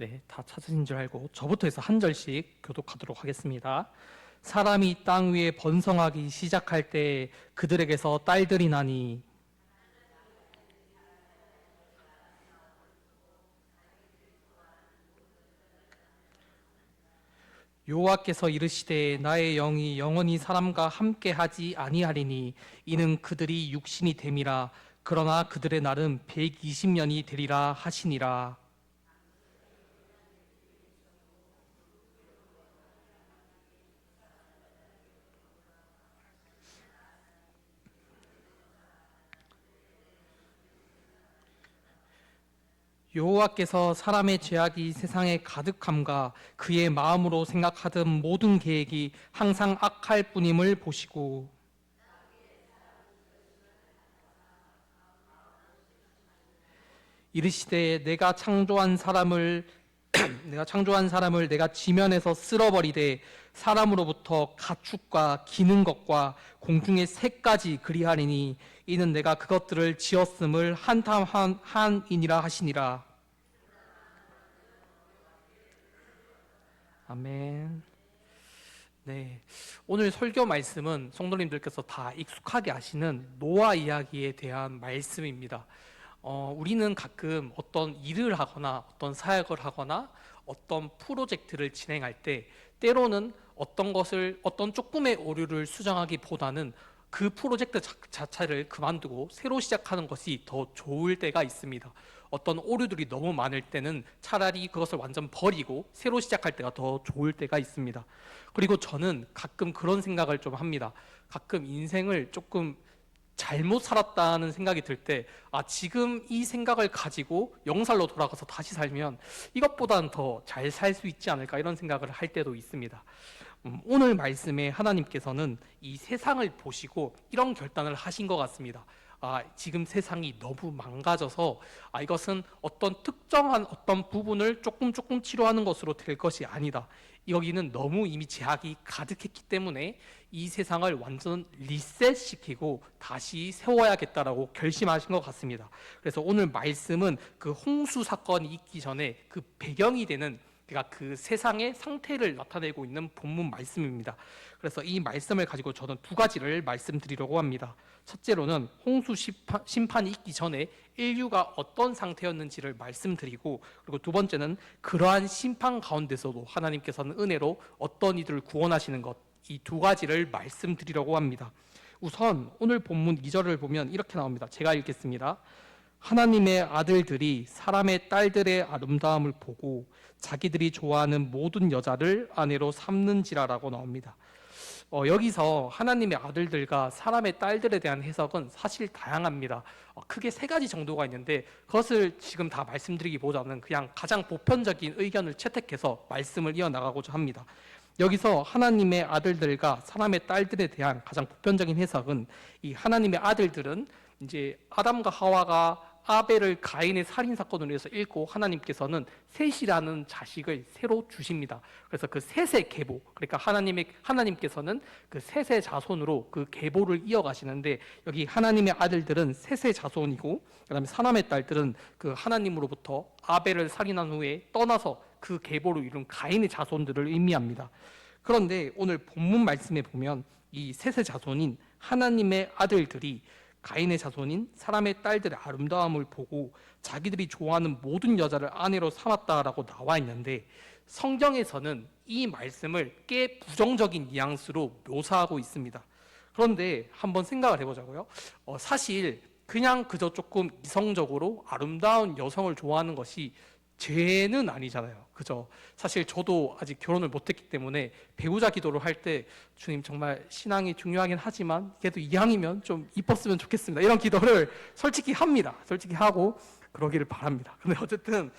네, 다 찾으신 줄 알고 저부터 해서 한 절씩 교독하도록 하겠습니다. 사람이 땅 위에 번성하기 시작할 때 그들에게서 딸들이 나니 여호와께서 이르시되 나의 영이 영원히 사람과 함께 하지 아니하리니 이는 그들이 육신이 됨이라. 그러나 그들의 날은 120년이 되리라 하시니라. 여호와께서 사람의 죄악이 세상에 가득함과 그의 마음으로 생각하던 모든 계획이 항상 악할 뿐임을 보시고 이르시되 내가 창조한 사람을 내가 지면에서 쓸어버리되 사람으로부터 가축과 기는 것과 공중의 새까지 그리하리니 이는 내가 그것들을 지었음을 한탄함이니라 하시니라. 아멘. 네, 오늘 설교 말씀은 성도님들께서 다 익숙하게 아시는 노아 이야기에 대한 말씀입니다. 우리는 가끔 어떤 일을 하거나 어떤 사역을 하거나 어떤 프로젝트를 진행할 때 때로는 어떤 조금의 오류를 수정하기보다는 그 프로젝트 자체를 그만두고 새로 시작하는 것이 더 좋을 때가 있습니다. 어떤 오류들이 너무 많을 때는 차라리 그것을 완전 버리고 새로 시작할 때가 더 좋을 때가 있습니다. 그리고 저는 가끔 그런 생각을 좀 합니다. 가끔 인생을 조금 잘못 살았다는 생각이 들 때, 지금 이 생각을 가지고 영살로 돌아가서 다시 살면 이것보다는 더 잘 살 수 있지 않을까, 이런 생각을 할 때도 있습니다. 오늘 말씀에 하나님께서는 이 세상을 보시고 이런 결단을 하신 것 같습니다. 지금 세상이 너무 망가져서 이것은 어떤 특정한 어떤 부분을 조금 치료하는 것으로 될 것이 아니다. 여기는 너무 이미 제약이 가득했기 때문에 이 세상을 완전 리셋시키고 다시 세워야겠다라고 결심하신 것 같습니다. 그래서 오늘 말씀은 그 홍수 사건이 있기 전에 그 배경이 되는, 그러니까 그 세상의 상태를 나타내고 있는 본문 말씀입니다. 그래서 이 말씀을 가지고 저는 두 가지를 말씀드리려고 합니다. 첫째로는 홍수 심판이 있기 전에 인류가 어떤 상태였는지를 말씀드리고, 그리고 두 번째는 그러한 심판 가운데서도 하나님께서는 은혜로 어떤 이들을 구원하시는 것, 이 두 가지를 말씀드리려고 합니다. 우선 오늘 본문 2절을 보면 이렇게 나옵니다. 제가 읽겠습니다. 하나님의 아들들이 사람의 딸들의 아름다움을 보고 자기들이 좋아하는 모든 여자를 아내로 삼는지라라고 나옵니다. 여기서 하나님의 아들들과 사람의 딸들에 대한 해석은 사실 다양합니다. 크게 세 가지 정도가 있는데 그것을 지금 다 말씀드리기보다는 그냥 가장 보편적인 의견을 채택해서 말씀을 이어나가고자 합니다. 여기서 하나님의 아들들과 사람의 딸들에 대한 가장 보편적인 해석은, 이 하나님의 아들들은 이제 아담과 하와가 아벨을 가인의 살인 사건으로 해서 잃고 하나님께서는 셋이라는 자식을 새로 주십니다. 그래서 그 셋의 계보, 그러니까 하나님께서는 그 셋의 자손으로 그 계보를 이어가시는데, 여기 하나님의 아들들은 셋의 자손이고, 그다음에 사람의 딸들은 그 하나님으로부터 아벨을 살인한 후에 떠나서 그 계보를 이룬 가인의 자손들을 의미합니다. 그런데 오늘 본문 말씀에 보면 이 셋의 자손인 하나님의 아들들이 가인의 자손인 사람의 딸들의 아름다움을 보고 자기들이 좋아하는 모든 여자를 아내로 삼았다라고 나와 있는데, 성경에서는 이 말씀을 꽤 부정적인 뉘앙스로 묘사하고 있습니다. 그런데 한번 생각을 해보자고요. 사실 그냥 그저 조금 이성적으로 아름다운 여성을 좋아하는 것이 죄는 아니잖아요. 그죠? 사실 저도 아직 결혼을 못했기 때문에 배우자 기도를 할 때, 주님 정말 신앙이 중요하긴 하지만 그래도 이왕이면 좀 이뻤으면 좋겠습니다, 이런 기도를 솔직히 합니다. 솔직히 하고 그러기를 바랍니다. 근데 어쨌든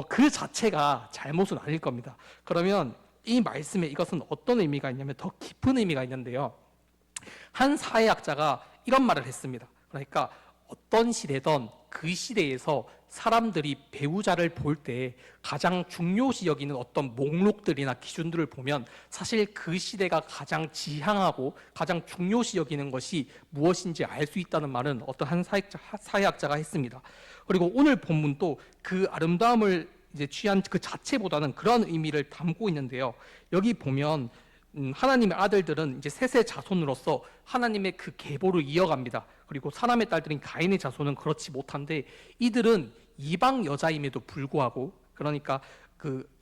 그 자체가 잘못은 아닐 겁니다. 그러면 이 말씀에 이것은 어떤 의미가 있냐면 더 깊은 의미가 있는데요. 한 사회학자가 이런 말을 했습니다. 그러니까 어떤 시대든 그 시대에서 사람들이 배우자를 볼 때 가장 중요시 여기는 어떤 목록들이나 기준들을 보면 사실 그 시대가 가장 지향하고 가장 중요시 여기는 것이 무엇인지 알 수 있다는 말은 어떤 한 사회학자가 했습니다. 그리고 오늘 본문도 그 아름다움을 이제 취한 그 자체보다는 그런 의미를 담고 있는데요. 여기 보면 하나님의 아들들은 이제 셋의 자손으로서 하나님의 그 계보를 이어갑니다. 그리고 사람의 딸들인 가인의 자손은 그렇지 못한데 이들은 이방 여자임에도 불구하고, 그러니까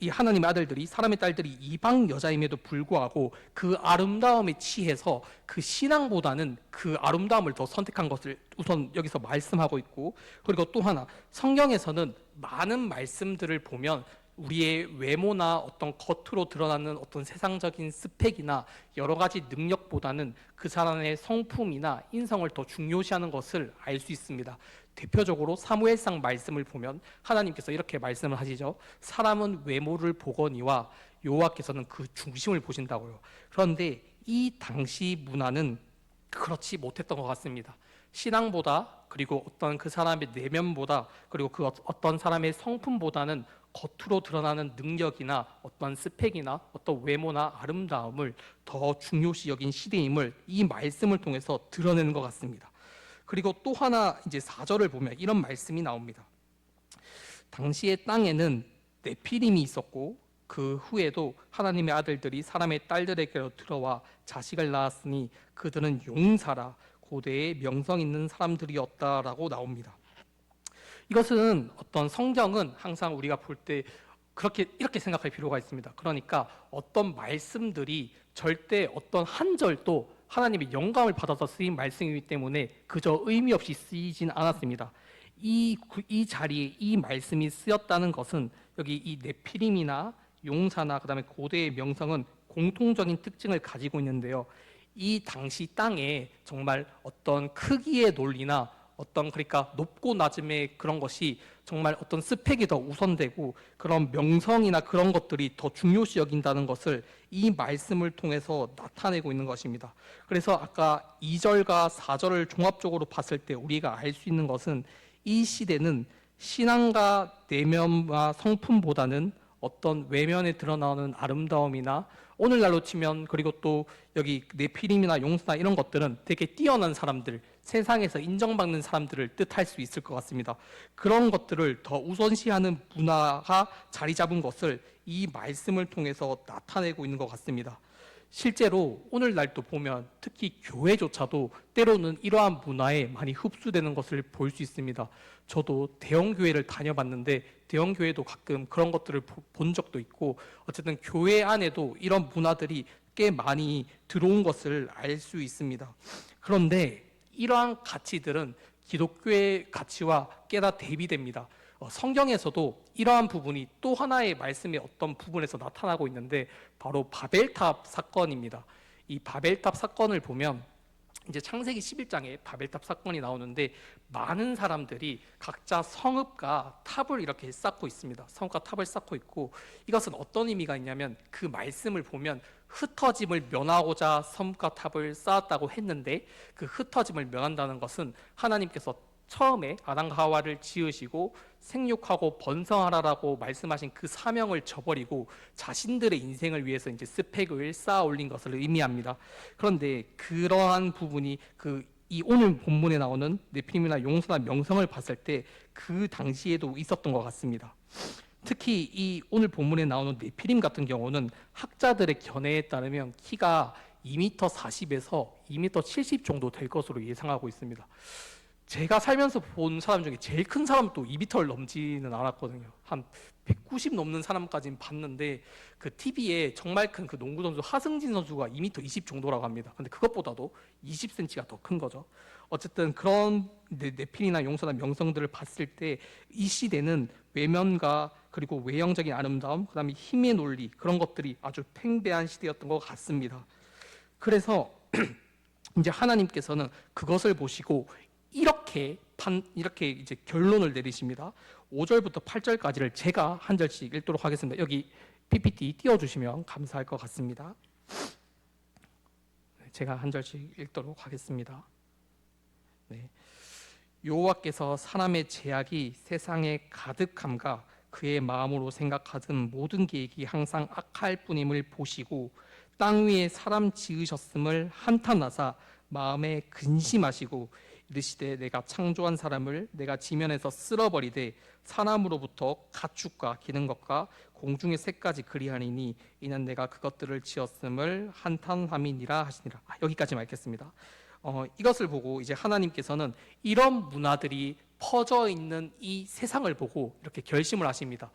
이 하나님의 아들들이, 사람의 딸들이 이방 여자임에도 불구하고 그 아름다움에 취해서 그 신앙보다는 그 아름다움을 더 선택한 것을 우선 여기서 말씀하고 있고, 그리고 또 하나 성경에서는 많은 말씀들을 보면 우리의 외모나 어떤 겉으로 드러나는 어떤 세상적인 스펙이나 여러 가지 능력보다는 그 사람의 성품이나 인성을 더 중요시하는 것을 알 수 있습니다. 대표적으로 사무엘상 말씀을 보면 하나님께서 이렇게 말씀을 하시죠. 사람은 외모를 보거니와 여호와께서는 그 중심을 보신다고요. 그런데 이 당시 문화는 그렇지 못했던 것 같습니다. 신앙보다, 그리고 어떤 그 사람의 내면보다, 그리고 그 어떤 사람의 성품보다는 겉으로 드러나는 능력이나 어떤 스펙이나 어떤 외모나 아름다움을 더 중요시 여긴 시대임을 이 말씀을 통해서 드러내는 것 같습니다. 그리고 또 하나 이제 4절을 보면 이런 말씀이 나옵니다. 당시의 땅에는 네피림이 있었고 그 후에도 하나님의 아들들이 사람의 딸들에게로 들어와 자식을 낳았으니 그들은 용사라 고대에 명성 있는 사람들이었다라고 나옵니다. 이것은 어떤 성경은 항상 우리가 볼 때 이렇게 생각할 필요가 있습니다. 그러니까 어떤 말씀들이 절대 어떤 한 절도 하나님의 영감을 받아서 쓰인 말씀이기 때문에 그저 의미 없이 쓰이진 않았습니다. 이 자리에 이 말씀이 쓰였다는 것은 여기 이 네피림이나 용사나 그다음에 고대의 명성은 공통적인 특징을 가지고 있는데요. 이 당시 땅에 정말 어떤 크기의 논리나 어떤, 그러니까 높고 낮음의 그런 것이 정말 어떤 스펙이 더 우선되고 그런 명성이나 그런 것들이 더 중요시 여긴다는 것을 이 말씀을 통해서 나타내고 있는 것입니다. 그래서 아까 2절과 4절을 종합적으로 봤을 때 우리가 알 수 있는 것은 이 시대는 신앙과 내면과 성품보다는 어떤 외면에 드러나는 아름다움이나 오늘날로 치면, 그리고 또 여기 네피림이나 용사나 이런 것들은 되게 뛰어난 사람들, 세상에서 인정받는 사람들을 뜻할 수 있을 것 같습니다. 그런 것들을 더 우선시하는 문화가 자리 잡은 것을 이 말씀을 통해서 나타내고 있는 것 같습니다. 실제로 오늘날도 보면 특히 교회조차도 때로는 이러한 문화에 많이 흡수되는 것을 볼 수 있습니다. 저도 대형교회를 다녀봤는데 대형교회도 가끔 그런 것들을 본 적도 있고, 어쨌든 교회 안에도 이런 문화들이 꽤 많이 들어온 것을 알 수 있습니다. 그런데 이러한 가치들은 기독교의 가치와 꽤나 대비됩니다. 성경에서도 이러한 부분이 또 하나의 말씀의 어떤 부분에서 나타나고 있는데 바로 바벨탑 사건입니다. 이 바벨탑 사건을 보면 이제 창세기 11장에 바벨탑 사건이 나오는데 많은 사람들이 각자 성읍과 탑을 이렇게 쌓고 있습니다. 성읍과 탑을 쌓고 있고, 이것은 어떤 의미가 있냐면 그 말씀을 보면 흩어짐을 면하고자 성읍과 탑을 쌓았다고 했는데 그 흩어짐을 면한다는 것은 하나님께서 처음에 아담과 하와를 지으시고 생육하고 번성하라라고 말씀하신 그 사명을 저버리고 자신들의 인생을 위해서 이제 스펙을 쌓아 올린 것을 의미합니다. 그런데 그러한 부분이 이 오늘 본문에 나오는 네피림이나 용사나 명성을 봤을 때 그 당시에도 있었던 것 같습니다. 특히 이 오늘 본문에 나오는 네피림 같은 경우는 학자들의 견해에 따르면 키가 2m 40에서 2m 70 정도 될 것으로 예상하고 있습니다. 제가 살면서 본 사람 중에 제일 큰 사람은 또 2m를 넘지는 않았거든요. 한 190 넘는 사람까지는 봤는데 그 TV에 정말 큰 그 농구 선수 하승진 선수가 2m 20 정도라고 합니다. 근데 그것보다도 20cm가 더 큰 거죠. 어쨌든 그런 네필이나 용서나 명성들을 봤을 때 이 시대는 외면과 그리고 외형적인 아름다움, 그다음에 힘의 논리, 그런 것들이 아주 팽배한 시대였던 것 같습니다. 그래서 이제 하나님께서는 그것을 보시고 이렇게 이제 결론을 내리십니다. 5절부터 8절까지를 제가 한 절씩 읽도록 하겠습니다. 여기 PPT 띄워주시면 감사할 것 같습니다. 제가 한 절씩 읽도록 하겠습니다. 네. 여호와께서 사람의 죄악이 세상에 가득함과 그의 마음으로 생각하던 모든 계획이 항상 악할 뿐임을 보시고 땅 위에 사람 지으셨음을 한탄하사 마음에 근심하시고 이르시되 내가 창조한 사람을 내가 지면에서 쓸어버리되 사람으로부터 가축과 기는 것과 공중의 새까지 그리하리니 이는 내가 그것들을 지었음을 한탄함이니라 하시니라. 여기까지만 읽겠습니다. 이것을 보고 이제 하나님께서는 이런 문화들이 퍼져 있는 이 세상을 보고 이렇게 결심을 하십니다.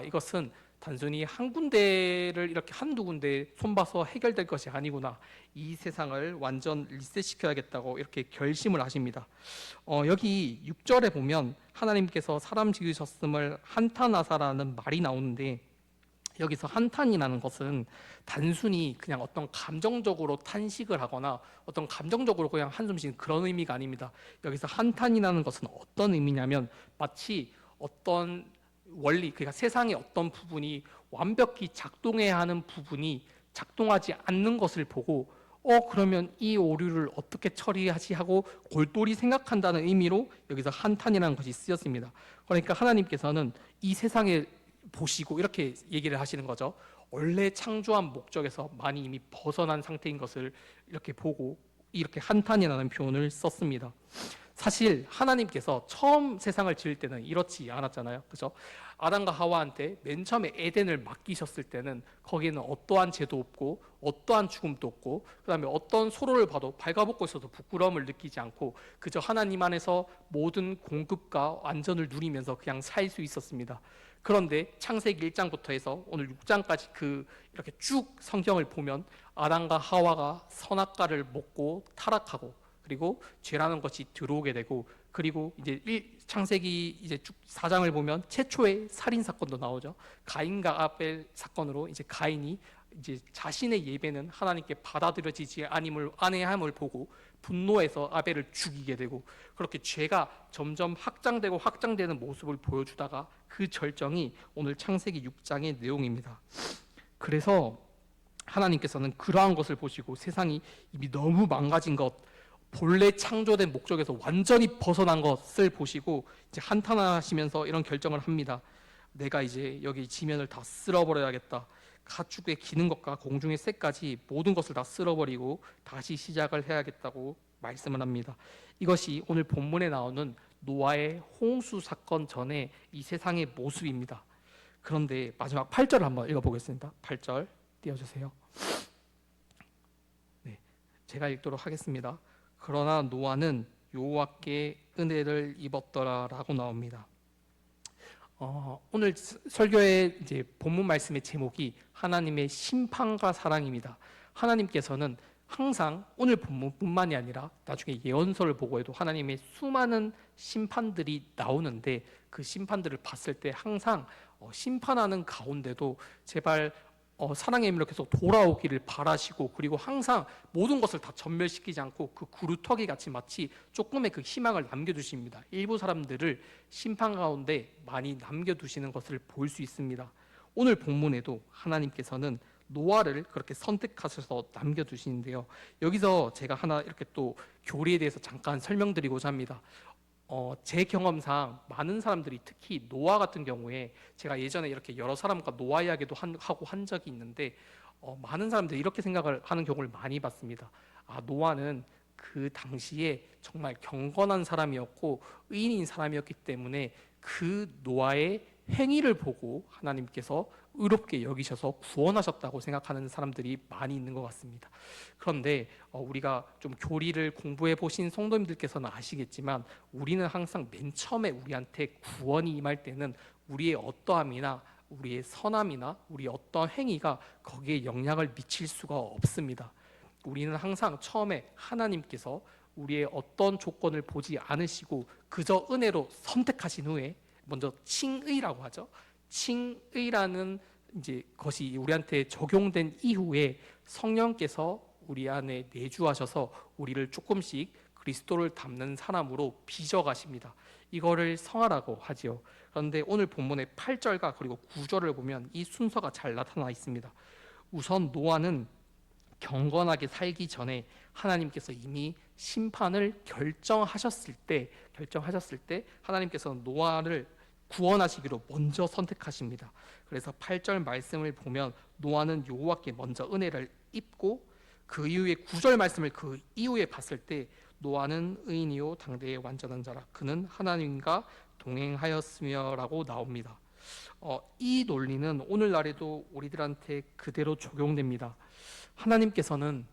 이것은 단순히 한 군데를 이렇게 한두 군데 손봐서 해결될 것이 아니구나. 이 세상을 완전 리셋시켜야겠다고 이렇게 결심을 하십니다. 여기 6절에 보면 하나님께서 사람 지으셨음을 한탄하사라는 말이 나오는데, 여기서 한탄이라는 것은 단순히 그냥 어떤 감정적으로 탄식을 하거나 어떤 감정적으로 그냥 한숨 쉬는 그런 의미가 아닙니다. 여기서 한탄이라는 것은 어떤 의미냐면 마치 어떤 원리, 그러니까 세상의 어떤 부분이 완벽히 작동해야 하는 부분이 작동하지 않는 것을 보고 그러면 이 오류를 어떻게 처리하지 하고 골똘히 생각한다는 의미로 여기서 한탄이라는 것이 쓰였습니다. 그러니까 하나님께서는 이 세상에 보시고 이렇게 얘기를 하시는 거죠. 원래 창조한 목적에서 많이 이미 벗어난 상태인 것을 이렇게 보고 이렇게 한탄이라는 표현을 썼습니다. 사실 하나님께서 처음 세상을 지을 때는 이렇지 않았잖아요. 그죠? 아담과 하와한테 맨 처음에 에덴을 맡기셨을 때는 거기에는 어떠한 죄도 없고 어떠한 죽음도 없고 그다음에 어떤 서로를 봐도 발가벗고 있어도 부끄러움을 느끼지 않고 그저 하나님 안에서 모든 공급과 안전을 누리면서 그냥 살 수 있었습니다. 그런데 창세기 1장부터 해서 오늘 6장까지 이렇게 쭉 성경을 보면 아담과 하와가 선악과를 먹고 타락하고 그리고 죄라는 것이 들어오게 되고 그리고 이제 창세기 이제 쭉 4장을 보면 최초의 살인 사건도 나오죠. 가인과 아벨 사건으로 이제 가인이 이제 자신의 예배는 하나님께 받아들여지지 아니함을 보고 분노해서 아벨을 죽이게 되고 그렇게 죄가 점점 확장되는 모습을 보여주다가 그 절정이 오늘 창세기 6장의 내용입니다. 그래서 하나님께서는 그러한 것을 보시고 세상이 이미 너무 망가진 것, 본래 창조된 목적에서 완전히 벗어난 것을 보시고 이제 한탄하시면서 이런 결정을 합니다. 내가 이제 여기 지면을 다 쓸어버려야겠다. 가축에 기는 것과 공중의 새까지 모든 것을 다 쓸어버리고 다시 시작을 해야겠다고 말씀을 합니다. 이것이 오늘 본문에 나오는 노아의 홍수 사건 전에 이 세상의 모습입니다. 그런데 마지막 8절을 한번 읽어보겠습니다. 8절 띄워주세요. 네, 제가 읽도록 하겠습니다. 그러나 노아는 여호와께 은혜를 입었더라라고 나옵니다. 오늘 설교의 이제 본문 말씀의 제목이 하나님의 심판과 사랑입니다. 하나님께서는 항상 오늘 본문뿐만이 아니라 나중에 예언서를 보고 해도 하나님의 수많은 심판들이 나오는데 그 심판들을 봤을 때 항상 심판하는 가운데도 제발 사랑의 힘으로 계속 돌아오기를 바라시고 그리고 항상 모든 것을 다 전멸시키지 않고 그 구루터기 같이 마치 조금의 그 희망을 남겨두십니다. 일부 사람들을 심판 가운데 많이 남겨두시는 것을 볼 수 있습니다. 오늘 본문에도 하나님께서는 노아를 그렇게 선택하셔서 남겨두시는데요. 여기서 제가 하나 이렇게 또 교리에 대해서 잠깐 설명드리고자 합니다. 제 경험상 많은 사람들이 특히 노아 같은 경우에 제가 예전에 이렇게 여러 사람과 노아 이야기도 하고 한 적이 있는데 많은 사람들이 이렇게 생각을 하는 경우를 많이 봤습니다. 노아는 그 당시에 정말 경건한 사람이었고 의인인 사람이었기 때문에 그 노아의 행위를 보고 하나님께서 의롭게 여기셔서 구원하셨다고 생각하는 사람들이 많이 있는 것 같습니다. 그런데 우리가 좀 교리를 공부해 보신 성도님들께서는 아시겠지만 우리는 항상 맨 처음에 우리한테 구원이 임할 때는 우리의 어떠함이나 우리의 선함이나 우리의 어떤 행위가 거기에 영향을 미칠 수가 없습니다. 우리는 항상 처음에 하나님께서 우리의 어떤 조건을 보지 않으시고 그저 은혜로 선택하신 후에 먼저 칭의라고 하죠. 칭의라는 이제 것이 우리한테 적용된 이후에 성령께서 우리 안에 내주하셔서 우리를 조금씩 그리스도를 닮는 사람으로 빚어가십니다. 이거를 성화라고 하지요. 그런데 오늘 본문의 8절과 그리고 9절을 보면 이 순서가 잘 나타나 있습니다. 우선 노아는 경건하게 살기 전에 하나님께서 이미 심판을 결정하셨을 때 하나님께서는 노아를 구원하시기로 먼저 선택하십니다. 그래서 8절 말씀을 보면 노아는 여호와께 먼저 은혜를 입고 그 이후에 9절 말씀을 그 이후에 봤을 때 노아는 의인이요 당대의 완전한 자라 그는 하나님과 동행하였으며라고 나옵니다. 이 논리는 오늘날에도 우리들한테 그대로 적용됩니다. 하나님께서는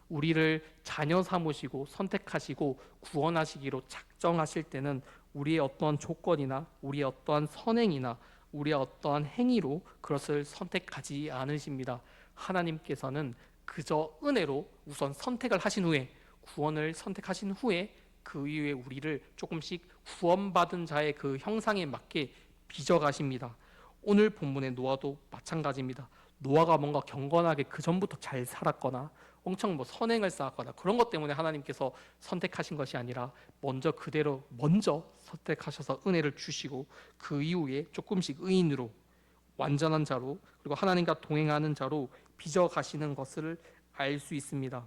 우리를 자녀 삼으시고 선택하시고 구원하시기로 작정하실 때는 우리의 어떠한 조건이나 우리의 어떠한 선행이나 우리의 어떠한 행위로 그것을 선택하지 않으십니다. 하나님께서는 그저 은혜로 우선 선택을 하신 후에 구원을 선택하신 후에 그 이후에 우리를 조금씩 구원받은 자의 그 형상에 맞게 빚어가십니다. 오늘 본문의 노아도 마찬가지입니다. 노아가 뭔가 경건하게 그 전부터 잘 살았거나 엄청 선행을 쌓았거나 그런 것 때문에 하나님께서 선택하신 것이 아니라 먼저 선택하셔서 은혜를 주시고 그 이후에 조금씩 의인으로 완전한 자로 그리고 하나님과 동행하는 자로 빚어 가시는 것을 알 수 있습니다.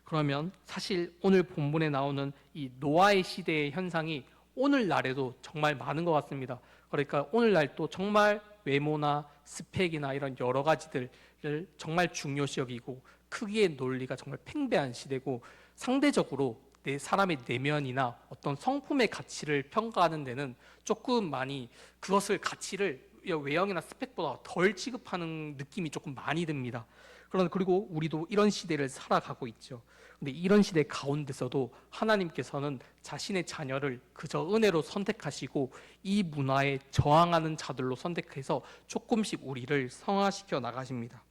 그러면 사실 오늘 본문에 나오는 이 노아의 시대의 현상이 오늘날에도 정말 많은 것 같습니다. 그러니까 오늘날도 정말 외모나 스펙이나 이런 여러 가지들을 정말 중요시 여기고 크기의 논리가 정말 팽배한 시대고 상대적으로 사람의 내면이나 어떤 성품의 가치를 평가하는 데는 조금 많이 그것을 가치를 외형이나 스펙보다 덜 취급하는 느낌이 조금 많이 듭니다. 그리고 우리도 이런 시대를 살아가고 있죠. 근데 이런 시대 가운데서도 하나님께서는 자신의 자녀를 그저 은혜로 선택하시고 이 문화에 저항하는 자들로 선택해서 조금씩 우리를 성화시켜 나가십니다.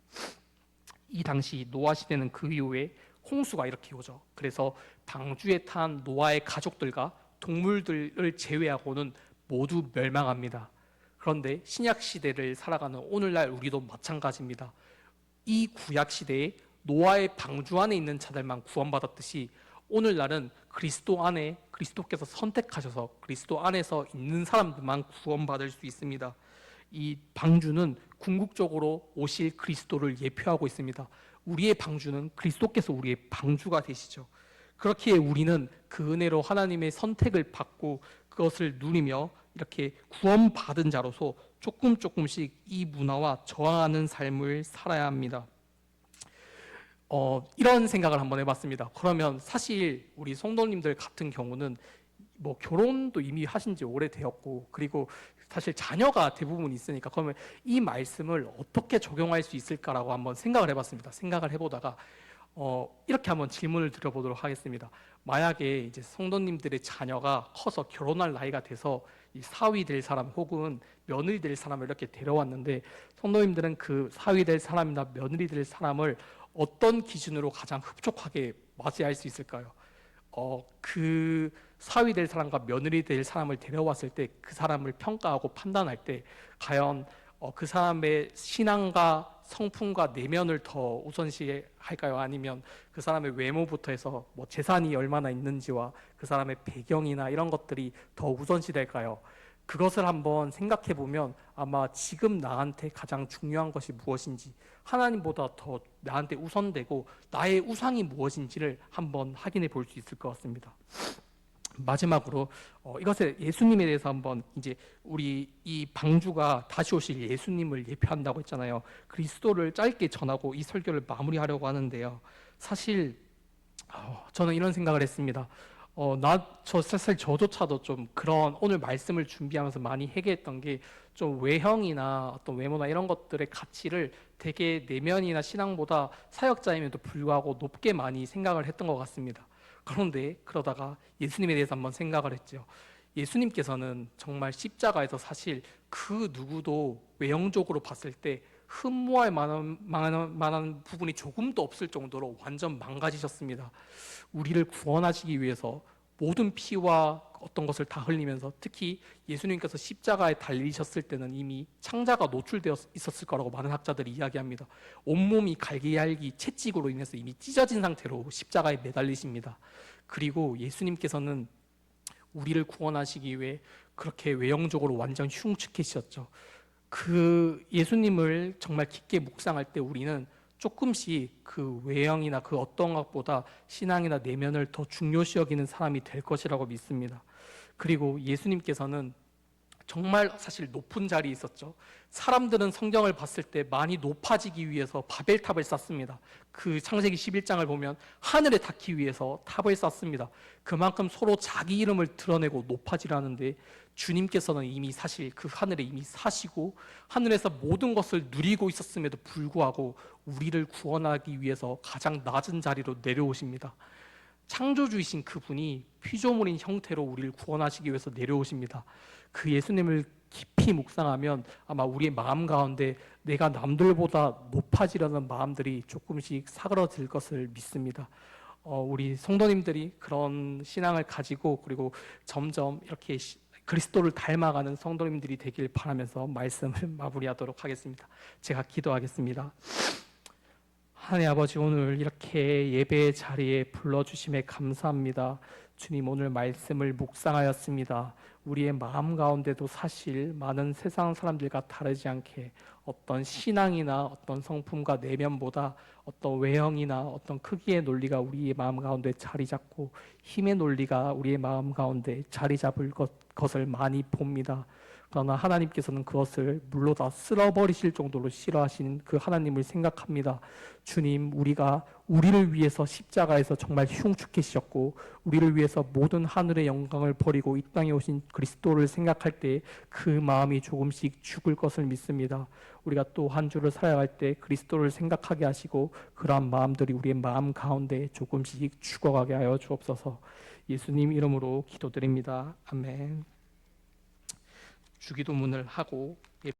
이 당시 노아 시대는 그 이후에 홍수가 이렇게 오죠. 그래서 방주에 탄 노아의 가족들과 동물들을 제외하고는 모두 멸망합니다. 그런데 신약 시대를 살아가는 오늘날 우리도 마찬가지입니다. 이 구약 시대에 노아의 방주 안에 있는 자들만 구원받았듯이 오늘날은 그리스도께서 선택하셔서 그리스도 안에서 있는 사람들만 구원받을 수 있습니다. 이 방주는 궁극적으로 오실 그리스도를 예표하고 있습니다. 우리의 방주는 그리스도께서 우리의 방주가 되시죠. 그렇기에 우리는 그 은혜로 하나님의 선택을 받고 그것을 누리며 이렇게 구원받은 자로서 조금씩 이 문화와 저항하는 삶을 살아야 합니다. 이런 생각을 한번 해봤습니다. 그러면 사실 우리 성도님들 같은 경우는 결혼도 이미 하신 지 오래되었고 그리고 사실 자녀가 대부분 있으니까 그러면 이 말씀을 어떻게 적용할 수 있을까라고 한번 생각을 해봤습니다. 생각을 해보다가 이렇게 한번 질문을 드려보도록 하겠습니다. 만약에 이제 성도님들의 자녀가 커서 결혼할 나이가 돼서 이 사위 될 사람 혹은 며느리 될 사람을 이렇게 데려왔는데 성도님들은 그 사위 될 사람이나 며느리 될 사람을 어떤 기준으로 가장 흡족하게 맞이할 수 있을까요? 그 사위 될 사람과 며느리 될 사람을 데려왔을 때 그 사람을 평가하고 판단할 때 과연 그 사람의 신앙과 성품과 내면을 더 우선시할까요? 아니면 그 사람의 외모부터 해서 재산이 얼마나 있는지와 그 사람의 배경이나 이런 것들이 더 우선시될까요? 그것을 한번 생각해 보면 아마 지금 나한테 가장 중요한 것이 무엇인지 하나님보다 더 나한테 우선되고 나의 우상이 무엇인지를 한번 확인해 볼 수 있을 것 같습니다. 마지막으로 이것에 예수님에 대해서 한번 이제 우리 이 방주가 다시 오실 예수님을 예표한다고 했잖아요. 그리스도를 짧게 전하고 이 설교를 마무리하려고 하는데요. 사실 저는 이런 생각을 했습니다. 사실 저조차도 좀 그런 오늘 말씀을 준비하면서 많이 회개했던 게 좀 외형이나 어떤 외모나 이런 것들의 가치를 되게 내면이나 신앙보다 사역자임에도 불구하고 높게 많이 생각을 했던 것 같습니다. 그런데 그러다가 예수님에 대해서 한번 생각을 했죠. 예수님께서는 정말 십자가에서 사실 그 누구도 외형적으로 봤을 때 흠모할 만한 부분이 조금도 없을 정도로 완전 망가지셨습니다. 우리를 구원하시기 위해서 모든 피와 어떤 것을 다 흘리면서 특히 예수님께서 십자가에 달리셨을 때는 이미 창자가 노출되어 있었을 거라고 많은 학자들이 이야기합니다. 온몸이 갈기갈기 채찍으로 인해서 이미 찢어진 상태로 십자가에 매달리십니다. 그리고 예수님께서는 우리를 구원하시기 위해 그렇게 외형적으로 완전 흉측해지셨죠. 그 예수님을 정말 깊게 묵상할 때 우리는 조금씩 그 외형이나 그 어떤 것보다 신앙이나 내면을 더 중요시 여기는 사람이 될 것이라고 믿습니다. 그리고 예수님께서는 정말 사실 높은 자리에 있었죠. 사람들은 성경을 봤을 때 많이 높아지기 위해서 바벨탑을 쌓습니다. 그 창세기 11장을 보면 하늘에 닿기 위해서 탑을 쌓습니다. 그만큼 서로 자기 이름을 드러내고 높아지라는데, 주님께서는 이미 사실 그 하늘에 이미 사시고 하늘에서 모든 것을 누리고 있었음에도 불구하고 우리를 구원하기 위해서 가장 낮은 자리로 내려오십니다. 창조주이신 그분이 피조물인 형태로 우리를 구원하시기 위해서 내려오십니다. 그 예수님을 깊이 묵상하면 아마 우리의 마음 가운데 내가 남들보다 높아지려는 마음들이 조금씩 사그러질 것을 믿습니다. 우리 성도님들이 그런 신앙을 가지고, 그리고 점점 이렇게 그리스도를 닮아가는 성도님들이 되길 바라면서 말씀을 마무리하도록 하겠습니다. 제가 기도하겠습니다. 하나님 아버지, 오늘 이렇게 예배의 자리에 불러주심에 감사합니다. 주님, 오늘 말씀을 묵상하였습니다. 우리의 마음 가운데도 사실 많은 세상 사람들과 다르지 않게 어떤 신앙이나 어떤 성품과 내면보다 어떤 외형이나 어떤 크기의 논리가 우리의 마음 가운데 자리 잡고 힘의 논리가 우리의 마음 가운데 자리 잡을 것을 많이 봅니다. 그러나 하나님께서는 그것을 물로 다 쓸어버리실 정도로 싫어하시는 그 하나님을 생각합니다. 주님, 우리가 우리를 위해서 십자가에서 정말 흉측해지셨고 우리를 위해서 모든 하늘의 영광을 버리고 이 땅에 오신 그리스도를 생각할 때 그 마음이 조금씩 죽을 것을 믿습니다. 우리가 또 한 주를 살아갈 때 그리스도를 생각하게 하시고 그러한 마음들이 우리의 마음 가운데 조금씩 죽어가게 하여 주옵소서. 예수님 이름으로 기도드립니다. 아멘. 주기도문을 하고